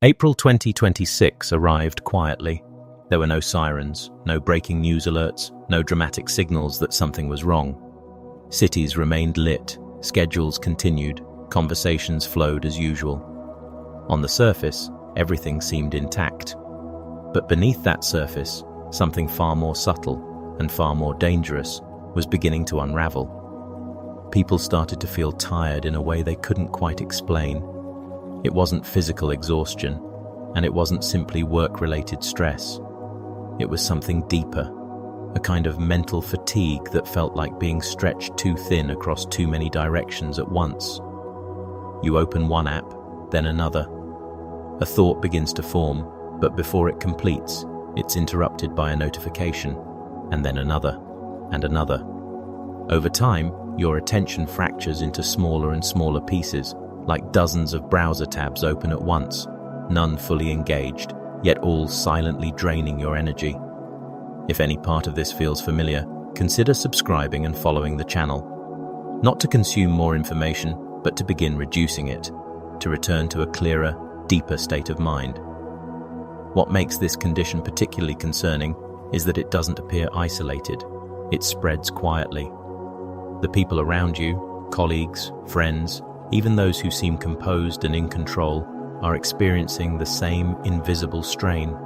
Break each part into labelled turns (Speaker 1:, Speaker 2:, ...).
Speaker 1: April 2026 arrived quietly. There were no sirens, no breaking news alerts, no dramatic signals that something was wrong. Cities remained lit, schedules continued, conversations flowed as usual. On the surface, everything seemed intact. But beneath that surface, something far more subtle and far more dangerous was beginning to unravel. People started to feel tired in a way they couldn't quite explain. It wasn't physical exhaustion, and it wasn't simply work-related stress. It was something deeper, a kind of mental fatigue that felt like being stretched too thin across too many directions at once. You open one app, then another. A thought begins to form, but before it completes, it's interrupted by a notification, and then another, and another. Over time, your attention fractures into smaller and smaller pieces, like dozens of browser tabs open at once, none fully engaged, yet all silently draining your energy. If any part of this feels familiar, consider subscribing and following the channel. Not to consume more information, but to begin reducing it, to return to a clearer, deeper state of mind. What makes this condition particularly concerning is that it doesn't appear isolated. It spreads quietly. The people around you, colleagues, friends, even those who seem composed and in control, are experiencing the same invisible strain.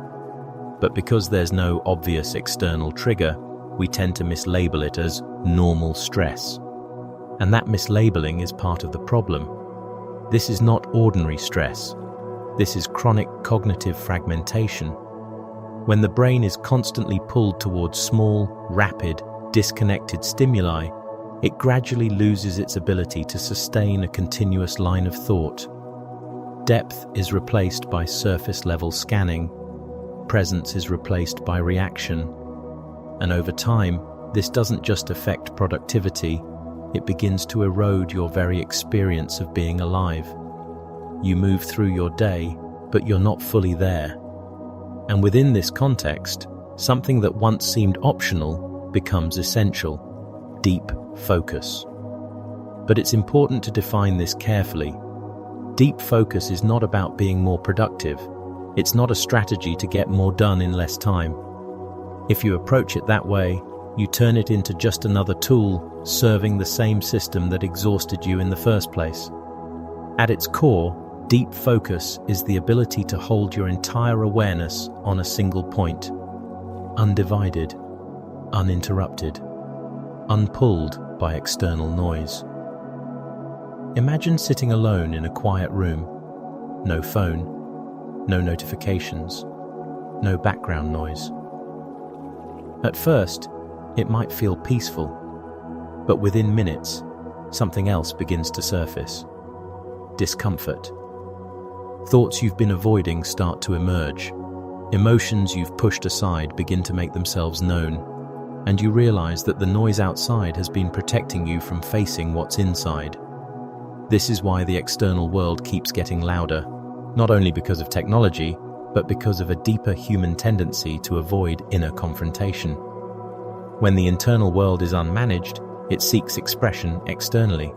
Speaker 1: But because there's no obvious external trigger, we tend to mislabel it as normal stress. And that mislabeling is part of the problem. This is not ordinary stress. This is chronic cognitive fragmentation. When the brain is constantly pulled towards small, rapid, disconnected stimuli, it gradually loses its ability to sustain a continuous line of thought. Depth is replaced by surface-level scanning. Presence is replaced by reaction. And over time, this doesn't just affect productivity, it begins to erode your very experience of being alive. You move through your day, but you're not fully there. And within this context, something that once seemed optional becomes essential: deep focus. But it's important to define this carefully. Deep focus is not about being more productive. It's not a strategy to get more done in less time. If you approach it that way, you turn it into just another tool serving the same system that exhausted you in the first place. At its core, deep focus is the ability to hold your entire awareness on a single point, undivided, uninterrupted, unpulled by external noise. Imagine sitting alone in a quiet room. No phone, no notifications, no background noise. At first, it might feel peaceful, but within minutes, something else begins to surface. Discomfort. Thoughts you've been avoiding start to emerge. Emotions you've pushed aside begin to make themselves known, and you realize that the noise outside has been protecting you from facing what's inside. This is why the external world keeps getting louder, not only because of technology, but because of a deeper human tendency to avoid inner confrontation. When the internal world is unmanaged, it seeks expression externally,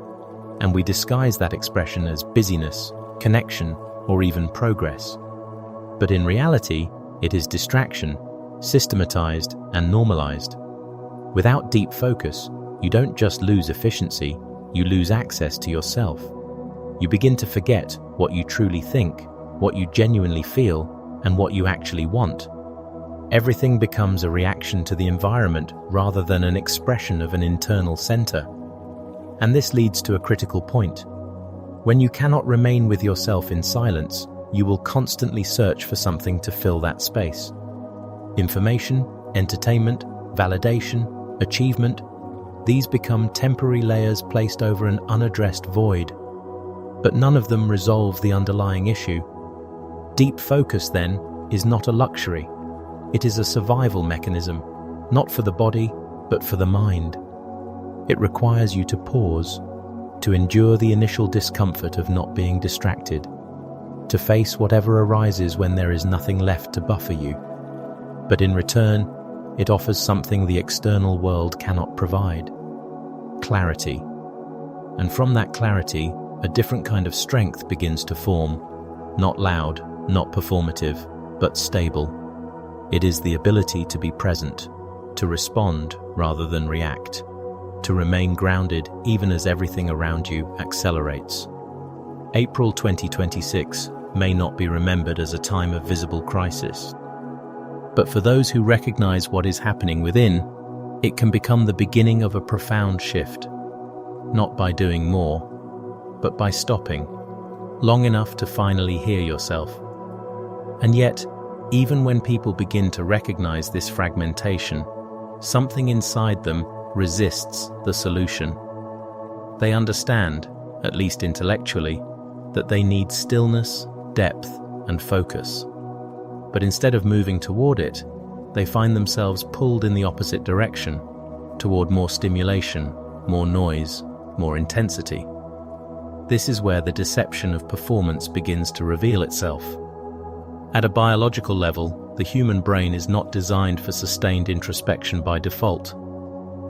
Speaker 1: and we disguise that expression as busyness, connection, or even progress. But in reality, it is distraction, systematized and normalized. Without deep focus, you don't just lose efficiency, you lose access to yourself. You begin to forget what you truly think, what you genuinely feel, and what you actually want. Everything becomes a reaction to the environment rather than an expression of an internal center. And this leads to a critical point. When you cannot remain with yourself in silence, you will constantly search for something to fill that space. Information, entertainment, validation, achievement, these become temporary layers placed over an unaddressed void. But none of them resolve the underlying issue. Deep focus, then, is not a luxury. It is a survival mechanism, not for the body, but for the mind. It requires you to pause, to endure the initial discomfort of not being distracted, to face whatever arises when there is nothing left to buffer you. But in return, it offers something the external world cannot provide: clarity. And from that clarity, a different kind of strength begins to form, not loud, not performative, but stable. It is the ability to be present, to respond rather than react, to remain grounded even as everything around you accelerates. April 2026 may not be remembered as a time of visible crisis, but for those who recognize what is happening within, it can become the beginning of a profound shift, not by doing more, but by stopping, long enough to finally hear yourself. And yet, even when people begin to recognize this fragmentation, something inside them resists the solution. They understand, at least intellectually, that they need stillness, depth, and focus. But instead of moving toward it, they find themselves pulled in the opposite direction, toward more stimulation, more noise, more intensity. This is where the deception of performance begins to reveal itself. At a biological level, the human brain is not designed for sustained introspection by default.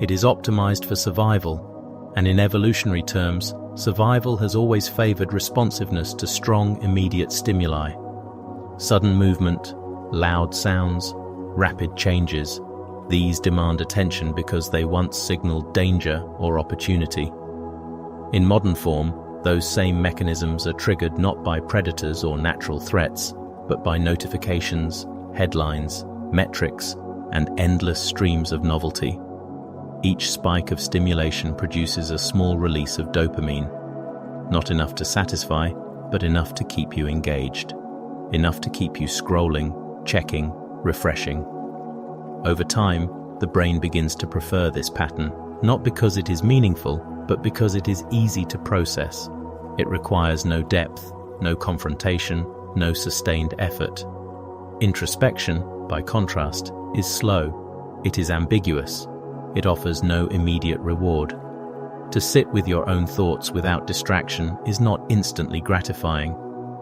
Speaker 1: It is optimized for survival, and in evolutionary terms, survival has always favored responsiveness to strong, immediate stimuli. Sudden movement, loud sounds, rapid changes, these demand attention because they once signaled danger or opportunity. In modern form, those same mechanisms are triggered not by predators or natural threats, but by notifications, headlines, metrics, and endless streams of novelty. Each spike of stimulation produces a small release of dopamine, not enough to satisfy, but enough to keep you engaged, enough to keep you scrolling, checking, refreshing. Over time, the brain begins to prefer this pattern, not because it is meaningful, but because it is easy to process. It requires no depth, no confrontation, no sustained effort. Introspection, by contrast, is slow. It is ambiguous. It offers no immediate reward. To sit with your own thoughts without distraction is not instantly gratifying.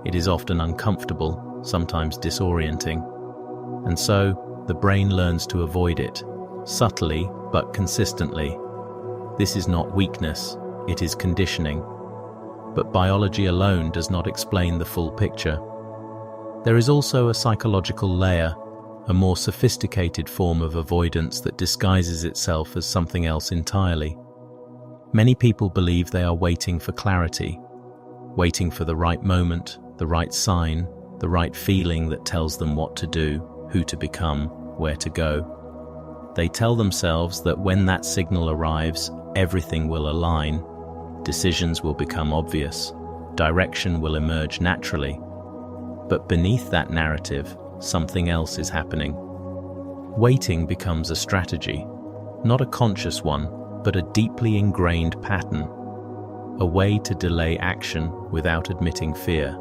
Speaker 1: It is often uncomfortable, sometimes disorienting. And so, the brain learns to avoid it, subtly but consistently. This is not weakness, it is conditioning. But biology alone does not explain the full picture. There is also a psychological layer, a more sophisticated form of avoidance that disguises itself as something else entirely. Many people believe they are waiting for clarity, waiting for the right moment, the right sign, the right feeling that tells them what to do, who to become, where to go. They tell themselves that when that signal arrives, everything will align, decisions will become obvious, direction will emerge naturally. But beneath that narrative, something else is happening. Waiting becomes a strategy, not a conscious one, but a deeply ingrained pattern, a way to delay action without admitting fear,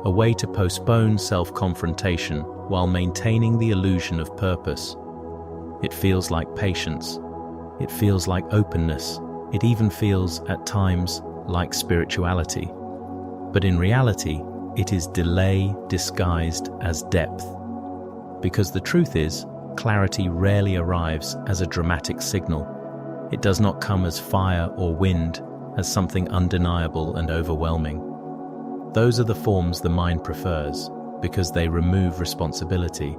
Speaker 1: a way to postpone self-confrontation while maintaining the illusion of purpose. It feels like patience, it feels like openness, it even feels, at times, like spirituality. But in reality, it is delay disguised as depth. Because the truth is, clarity rarely arrives as a dramatic signal. It does not come as fire or wind, as something undeniable and overwhelming. Those are the forms the mind prefers, because they remove responsibility.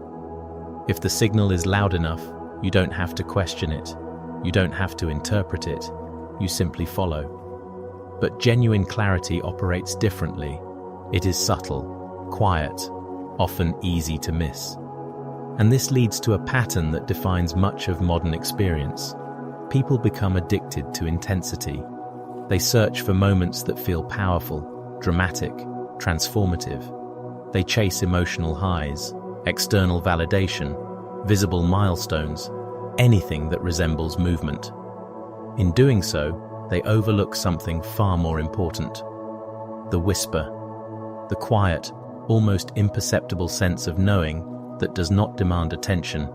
Speaker 1: If the signal is loud enough, you don't have to question it. You don't have to interpret it. You simply follow. But genuine clarity operates differently. It is subtle, quiet, often easy to miss. And this leads to a pattern that defines much of modern experience. People become addicted to intensity. They search for moments that feel powerful, dramatic, transformative. They chase emotional highs, external validation, visible milestones, anything that resembles movement. In doing so, they overlook something far more important: the whisper, the quiet, almost imperceptible sense of knowing that does not demand attention,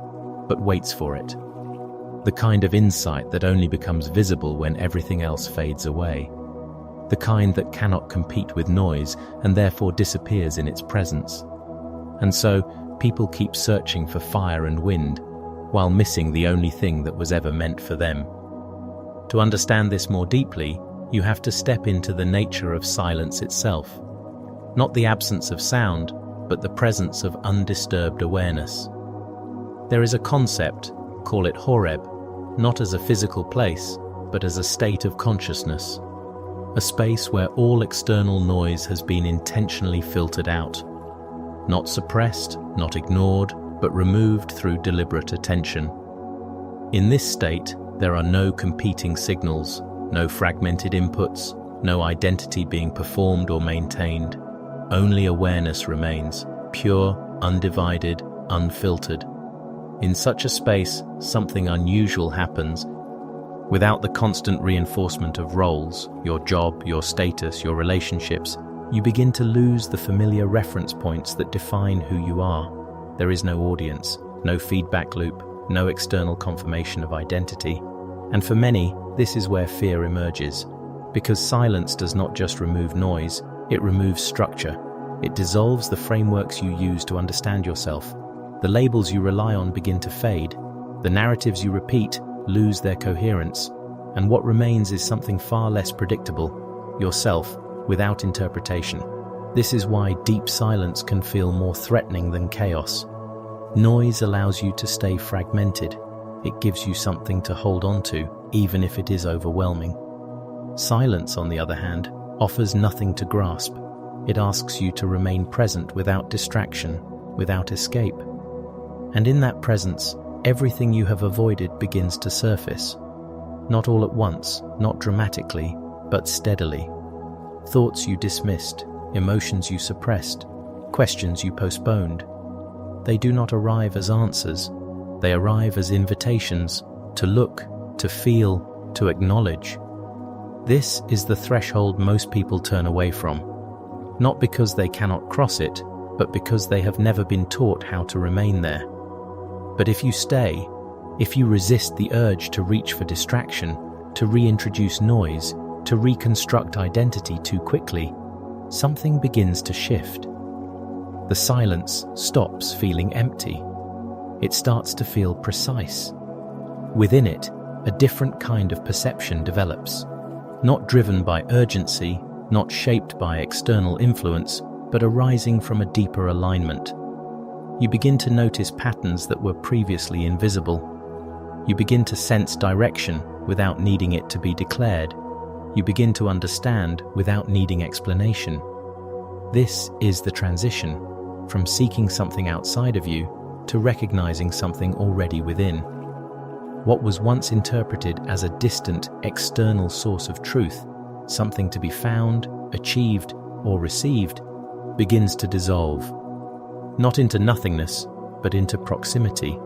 Speaker 1: but waits for it. The kind of insight that only becomes visible when everything else fades away. The kind that cannot compete with noise and therefore disappears in its presence. And so, people keep searching for fire and wind, while missing the only thing that was ever meant for them. To understand this more deeply, you have to step into the nature of silence itself. Not the absence of sound, but the presence of undisturbed awareness. There is a concept, call it Horeb, not as a physical place, but as a state of consciousness, a space where all external noise has been intentionally filtered out, not suppressed, not ignored, but removed through deliberate attention. In this state, there are no competing signals, no fragmented inputs, no identity being performed or maintained. Only awareness remains, pure, undivided, unfiltered. In such a space, something unusual happens. Without the constant reinforcement of roles, your job, your status, your relationships, you begin to lose the familiar reference points that define who you are. There is no audience, no feedback loop, no external confirmation of identity. And for many, this is where fear emerges. Because silence does not just remove noise, it removes structure. It dissolves the frameworks you use to understand yourself. The labels you rely on begin to fade. The narratives you repeat lose their coherence. And what remains is something far less predictable, yourself, without interpretation. This is why deep silence can feel more threatening than chaos. Noise allows you to stay fragmented. It gives you something to hold on to, even if it is overwhelming. Silence, on the other hand, offers nothing to grasp. It asks you to remain present without distraction, without escape. And in that presence, everything you have avoided begins to surface. Not all at once, not dramatically, but steadily. Thoughts you dismissed, emotions you suppressed, questions you postponed. They do not arrive as answers. They arrive as invitations to look, to feel, to acknowledge. This is the threshold most people turn away from, not because they cannot cross it, but because they have never been taught how to remain there. But if you stay, if you resist the urge to reach for distraction, to reintroduce noise, to reconstruct identity too quickly, something begins to shift. The silence stops feeling empty. It starts to feel precise. Within it, a different kind of perception develops, not driven by urgency, not shaped by external influence, but arising from a deeper alignment. You begin to notice patterns that were previously invisible. You begin to sense direction without needing it to be declared. You begin to understand without needing explanation. This is the transition from seeking something outside of you to recognizing something already within. What was once interpreted as a distant, external source of truth, something to be found, achieved, or received, begins to dissolve. Not into nothingness, but into proximity,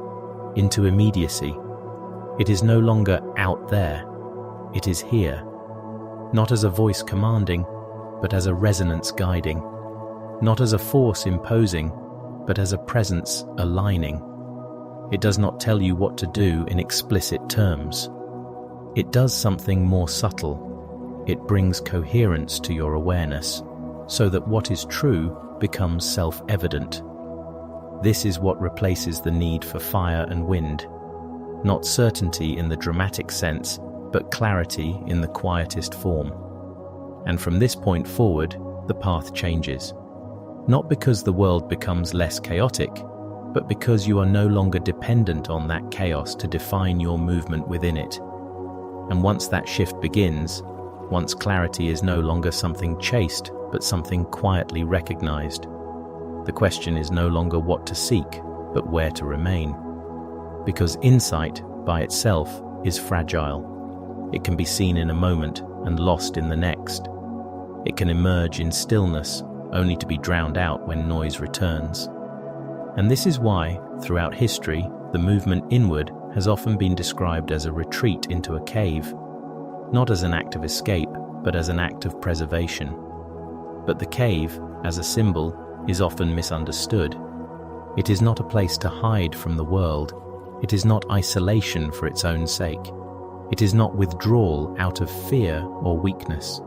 Speaker 1: into immediacy. It is no longer out there, it is here. Not as a voice commanding, but as a resonance guiding. Not as a force imposing, but as a presence aligning. It does not tell you what to do in explicit terms. It does something more subtle. It brings coherence to your awareness, so that what is true becomes self-evident. This is what replaces the need for fire and wind. Not certainty in the dramatic sense, but clarity in the quietest form. And from this point forward, the path changes. Not because the world becomes less chaotic, but because you are no longer dependent on that chaos to define your movement within it. And once that shift begins, once clarity is no longer something chased, but something quietly recognized, the question is no longer what to seek, but where to remain. Because insight, by itself, is fragile. It can be seen in a moment and lost in the next. It can emerge in stillness, only to be drowned out when noise returns. And this is why, throughout history, the movement inward has often been described as a retreat into a cave, not as an act of escape, but as an act of preservation. But the cave, as a symbol, is often misunderstood. It is not a place to hide from the world. It is not isolation for its own sake. It is not withdrawal out of fear or weakness.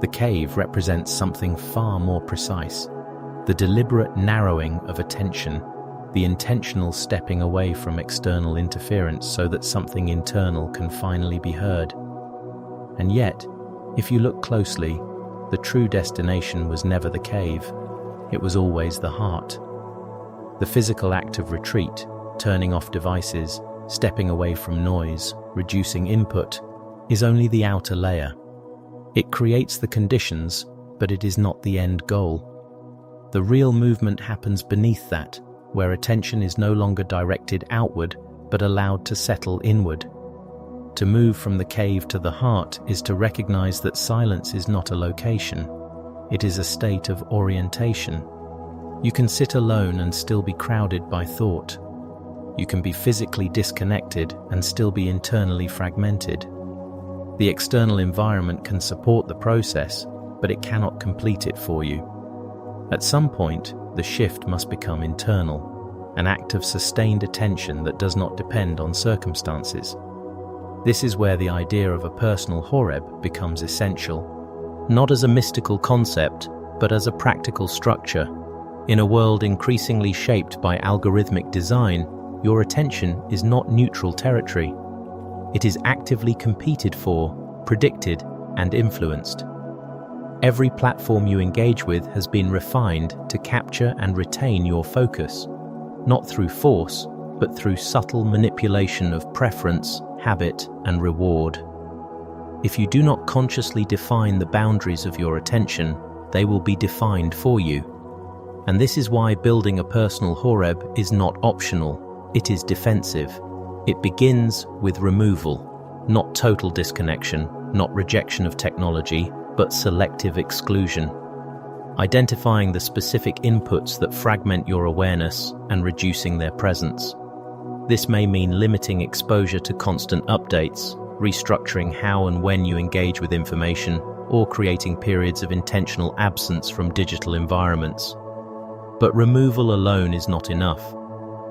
Speaker 1: The cave represents something far more precise, the deliberate narrowing of attention, the intentional stepping away from external interference so that something internal can finally be heard. And yet, if you look closely, the true destination was never the cave. it was always the heart. The physical act of retreat, turning off devices, stepping away from noise, reducing input, is only the outer layer. It creates the conditions, but it is not the end goal. The real movement happens beneath that, where attention is no longer directed outward, but allowed to settle inward. To move from the cave to the heart is to recognize that silence is not a location. It is a state of orientation. You can sit alone and still be crowded by thought. You can be physically disconnected and still be internally fragmented. The external environment can support the process, but it cannot complete it for you. At some point, the shift must become internal, an act of sustained attention that does not depend on circumstances. This is where the idea of a personal Horeb becomes essential, not as a mystical concept, but as a practical structure. In a world increasingly shaped by algorithmic design, your attention is not neutral territory. It is actively competed for, predicted, and influenced. Every platform you engage with has been refined to capture and retain your focus, not through force, but through subtle manipulation of preference, habit, and reward. If you do not consciously define the boundaries of your attention, they will be defined for you. And this is why building a personal Horeb is not optional, it is defensive. It begins with removal, not total disconnection, not rejection of technology, but selective exclusion. Identifying the specific inputs that fragment your awareness and reducing their presence. This may mean limiting exposure to constant updates, restructuring how and when you engage with information, or creating periods of intentional absence from digital environments. But removal alone is not enough.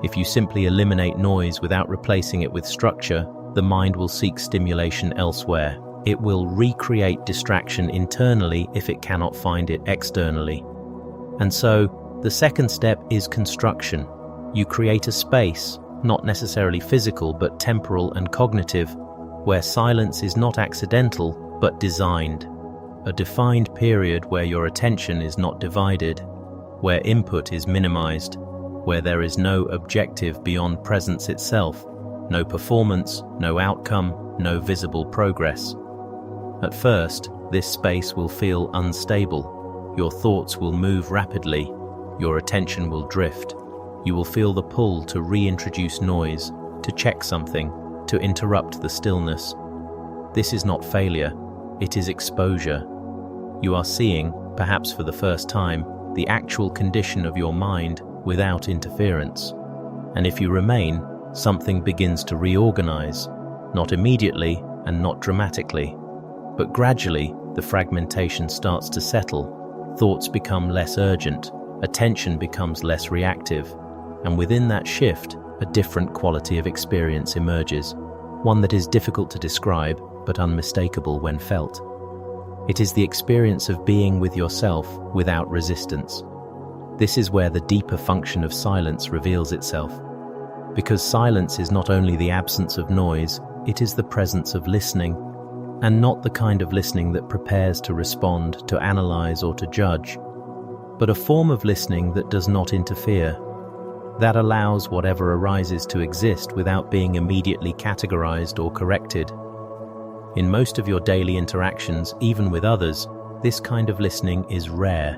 Speaker 1: If you simply eliminate noise without replacing it with structure, the mind will seek stimulation elsewhere. It will recreate distraction internally if it cannot find it externally. And so, the second step is construction. You create a space, not necessarily physical but temporal and cognitive, where silence is not accidental but designed. A defined period where your attention is not divided, where input is minimized, where there is no objective beyond presence itself, no performance, no outcome, no visible progress. At first, this space will feel unstable. Your thoughts will move rapidly. Your attention will drift. You will feel the pull to reintroduce noise, to check something, to interrupt the stillness. This is not failure, it is exposure. You are seeing, perhaps for the first time, the actual condition of your mind without interference. And if you remain, something begins to reorganize, not immediately and not dramatically. But gradually, the fragmentation starts to settle, thoughts become less urgent, attention becomes less reactive, and within that shift, a different quality of experience emerges, one that is difficult to describe but unmistakable when felt. It is the experience of being with yourself without resistance. This is where the deeper function of silence reveals itself. Because silence is not only the absence of noise, it is the presence of listening, and not the kind of listening that prepares to respond, to analyze, or to judge, but a form of listening that does not interfere, that allows whatever arises to exist without being immediately categorized or corrected. In most of your daily interactions, even with others, this kind of listening is rare.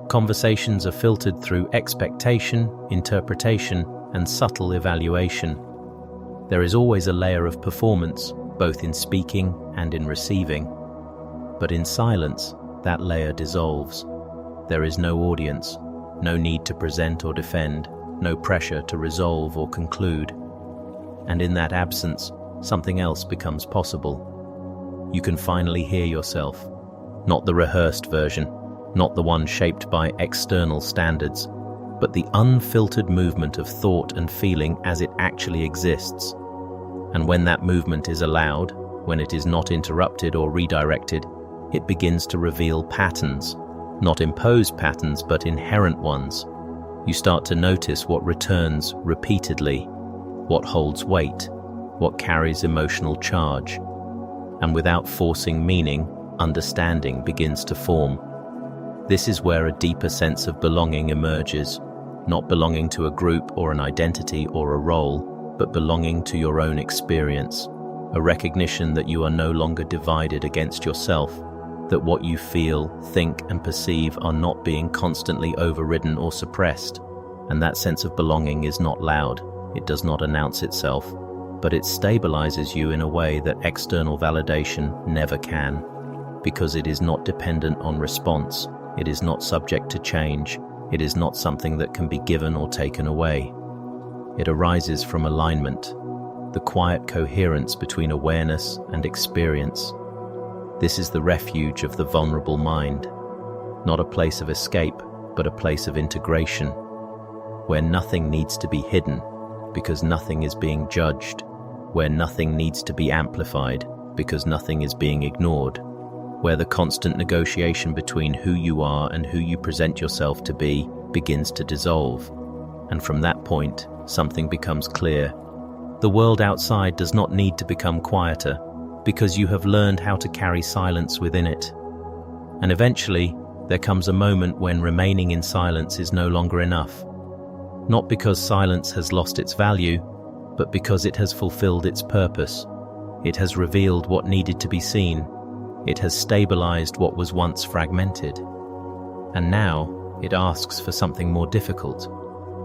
Speaker 1: Conversations are filtered through expectation, interpretation, and subtle evaluation. There is always a layer of performance, both in speaking and in receiving. But in silence, that layer dissolves. There is no audience, no need to present or defend, no pressure to resolve or conclude. And in that absence, something else becomes possible. You can finally hear yourself, not the rehearsed version, not the one shaped by external standards, but the unfiltered movement of thought and feeling as it actually exists. And when that movement is allowed, when it is not interrupted or redirected, it begins to reveal patterns, not imposed patterns but inherent ones. You start to notice what returns repeatedly, what holds weight, what carries emotional charge. And without forcing meaning, understanding begins to form. This is where a deeper sense of belonging emerges, not belonging to a group or an identity or a role, but belonging to your own experience, a recognition that you are no longer divided against yourself, that what you feel, think, and perceive are not being constantly overridden or suppressed. And that sense of belonging is not loud, it does not announce itself, but it stabilizes you in a way that external validation never can, because it is not dependent on response, it is not subject to change, it is not something that can be given or taken away. It arises from alignment, the quiet coherence between awareness and experience. This is the refuge of the vulnerable mind, not a place of escape, but a place of integration, where nothing needs to be hidden because nothing is being judged, where nothing needs to be amplified because nothing is being ignored, where the constant negotiation between who you are and who you present yourself to be begins to dissolve. And from that point, something becomes clear. The world outside does not need to become quieter, because you have learned how to carry silence within it. And eventually, there comes a moment when remaining in silence is no longer enough. Not because silence has lost its value, but because it has fulfilled its purpose. It has revealed what needed to be seen. It has stabilized what was once fragmented. And now, it asks for something more difficult.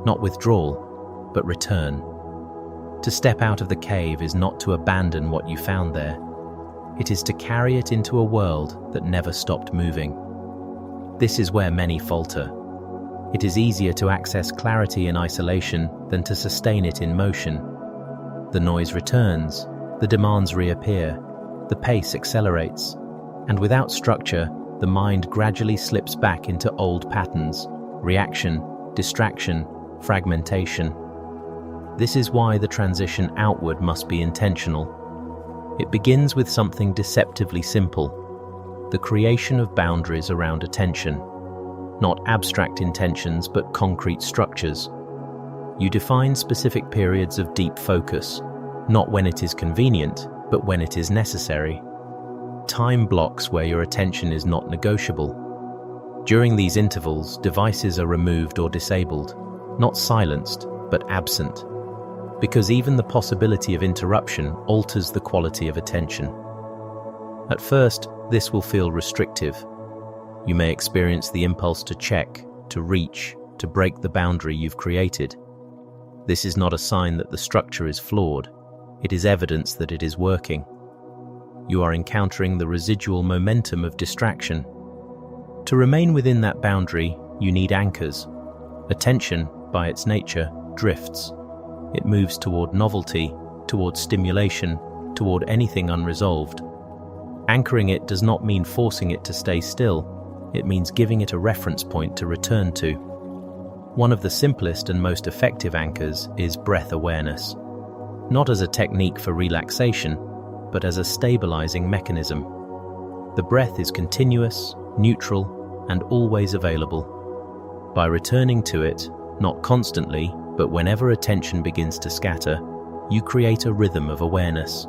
Speaker 1: Not withdrawal, but return. To step out of the cave is not to abandon what you found there. It is to carry it into a world that never stopped moving. This is where many falter. It is easier to access clarity in isolation than to sustain it in motion. The noise returns, the demands reappear, the pace accelerates, and without structure, the mind gradually slips back into old patterns, reaction, distraction, fragmentation. This is why the transition outward must be intentional. It begins with something deceptively simple, the creation of boundaries around attention. Not abstract intentions, but concrete structures. You define specific periods of deep focus, not when it is convenient, but when it is necessary. Time blocks where your attention is not negotiable. During these intervals, devices are removed or disabled, not silenced, but absent, because even the possibility of interruption alters the quality of attention. At first, this will feel restrictive. You may experience the impulse to check, to reach, to break the boundary you've created. This is not a sign that the structure is flawed. It is evidence that it is working. You are encountering the residual momentum of distraction. To remain within that boundary, you need anchors. Attention, by its nature, drifts. It moves toward novelty, toward stimulation, toward anything unresolved. Anchoring it does not mean forcing it to stay still. It means giving it a reference point to return to. One of the simplest and most effective anchors is breath awareness, not as a technique for relaxation, but as a stabilizing mechanism. The breath is continuous, neutral, and always available. By returning to it, not constantly, but whenever attention begins to scatter, you create a rhythm of awareness,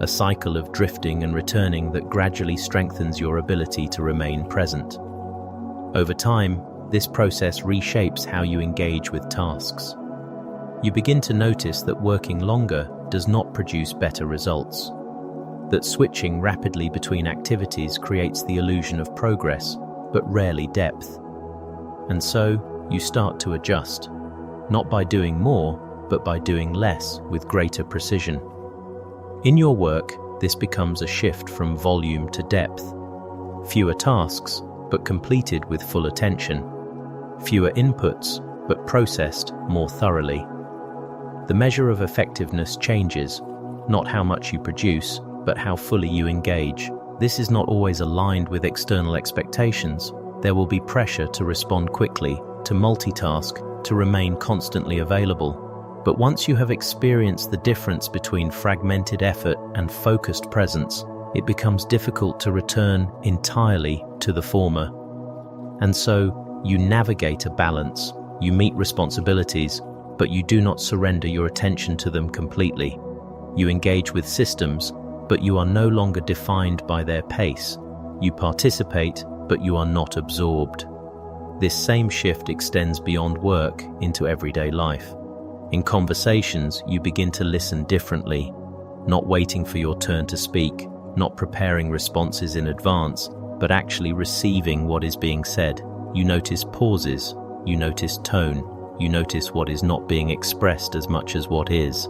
Speaker 1: a cycle of drifting and returning that gradually strengthens your ability to remain present. Over time, this process reshapes how you engage with tasks. You begin to notice that working longer does not produce better results, that switching rapidly between activities creates the illusion of progress, but rarely depth. And so, you start to adjust, not by doing more, but by doing less with greater precision. In your work, this becomes a shift from volume to depth. Fewer tasks, but completed with full attention. Fewer inputs, but processed more thoroughly. The measure of effectiveness changes, not how much you produce, but how fully you engage. This is not always aligned with external expectations. There will be pressure to respond quickly, to multitask, to remain constantly available. But once you have experienced the difference between fragmented effort and focused presence, it becomes difficult to return entirely to the former. And so, you navigate a balance, you meet responsibilities, but you do not surrender your attention to them completely. You engage with systems, but you are no longer defined by their pace. You participate, but you are not absorbed. This same shift extends beyond work into everyday life. In conversations, you begin to listen differently, not waiting for your turn to speak, not preparing responses in advance, but actually receiving what is being said. You notice pauses, you notice tone, you notice what is not being expressed as much as what is.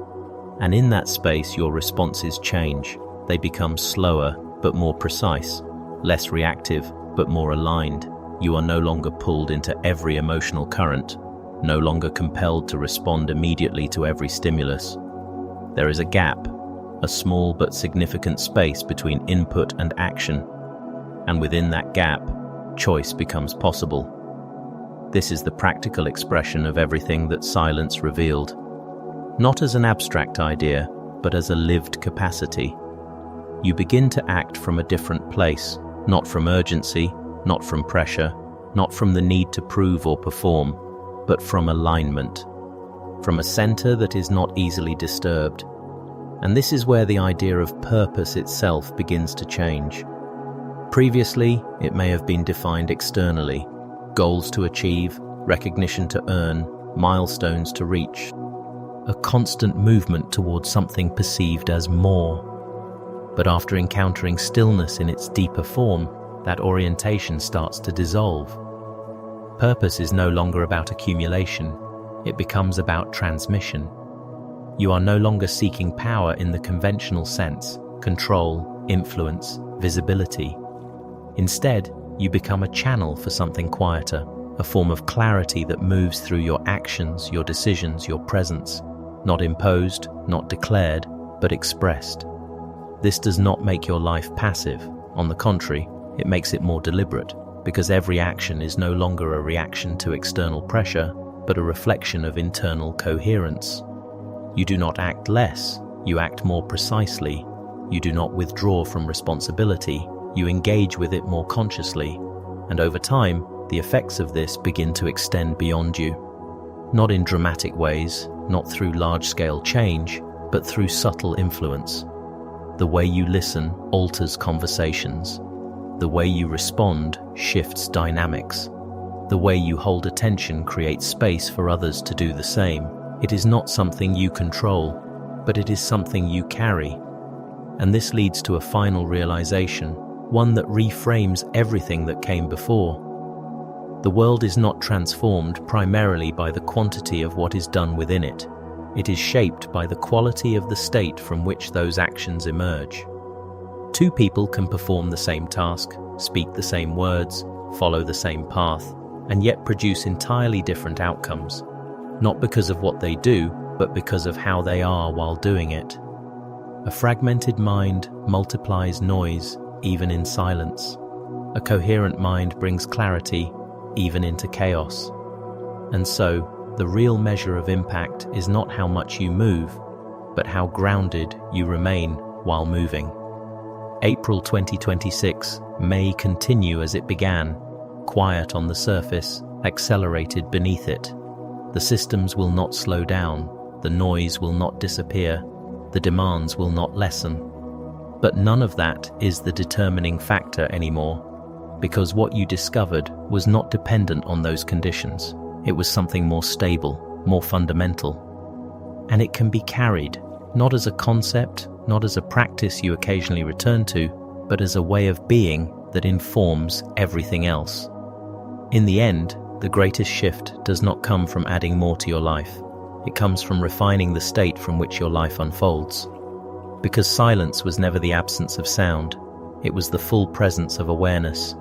Speaker 1: And in that space, your responses change. They become slower, but more precise, less reactive, but more aligned. You are no longer pulled into every emotional current, no longer compelled to respond immediately to every stimulus. There is a gap, a small but significant space between input and action. And within that gap, choice becomes possible. This is the practical expression of everything that silence revealed. Not as an abstract idea, but as a lived capacity. You begin to act from a different place, not from urgency, not from pressure, not from the need to prove or perform, but from alignment, from a center that is not easily disturbed. And this is where the idea of purpose itself begins to change. Previously, it may have been defined externally, goals to achieve, recognition to earn, milestones to reach, a constant movement towards something perceived as more. But after encountering stillness in its deeper form, that orientation starts to dissolve. Purpose is no longer about accumulation, it becomes about transmission. You are no longer seeking power in the conventional sense, control, influence, visibility. Instead, you become a channel for something quieter, a form of clarity that moves through your actions, your decisions, your presence, not imposed, not declared, but expressed. This does not make your life passive. On the contrary, it makes it more deliberate, because every action is no longer a reaction to external pressure, but a reflection of internal coherence. You do not act less, you act more precisely. You do not withdraw from responsibility, you engage with it more consciously. And over time, the effects of this begin to extend beyond you. Not in dramatic ways, not through large-scale change, but through subtle influence. The way you listen alters conversations. The way you respond shifts dynamics. The way you hold attention creates space for others to do the same. It is not something you control, but it is something you carry. And this leads to a final realization, one that reframes everything that came before. The world is not transformed primarily by the quantity of what is done within it. It is shaped by the quality of the state from which those actions emerge. Two people can perform the same task, speak the same words, follow the same path, and yet produce entirely different outcomes. Not because of what they do, but because of how they are while doing it. A fragmented mind multiplies noise, even in silence. A coherent mind brings clarity, even into chaos. And so, the real measure of impact is not how much you move, but how grounded you remain while moving. April 2026 may continue as it began, quiet on the surface, accelerated beneath it. The systems will not slow down, the noise will not disappear, the demands will not lessen. But none of that is the determining factor anymore, because what you discovered was not dependent on those conditions. It was something more stable, more fundamental. And it can be carried, not as a concept, not as a practice you occasionally return to, but as a way of being that informs everything else. In the end, the greatest shift does not come from adding more to your life. It comes from refining the state from which your life unfolds. Because silence was never the absence of sound, it was the full presence of awareness.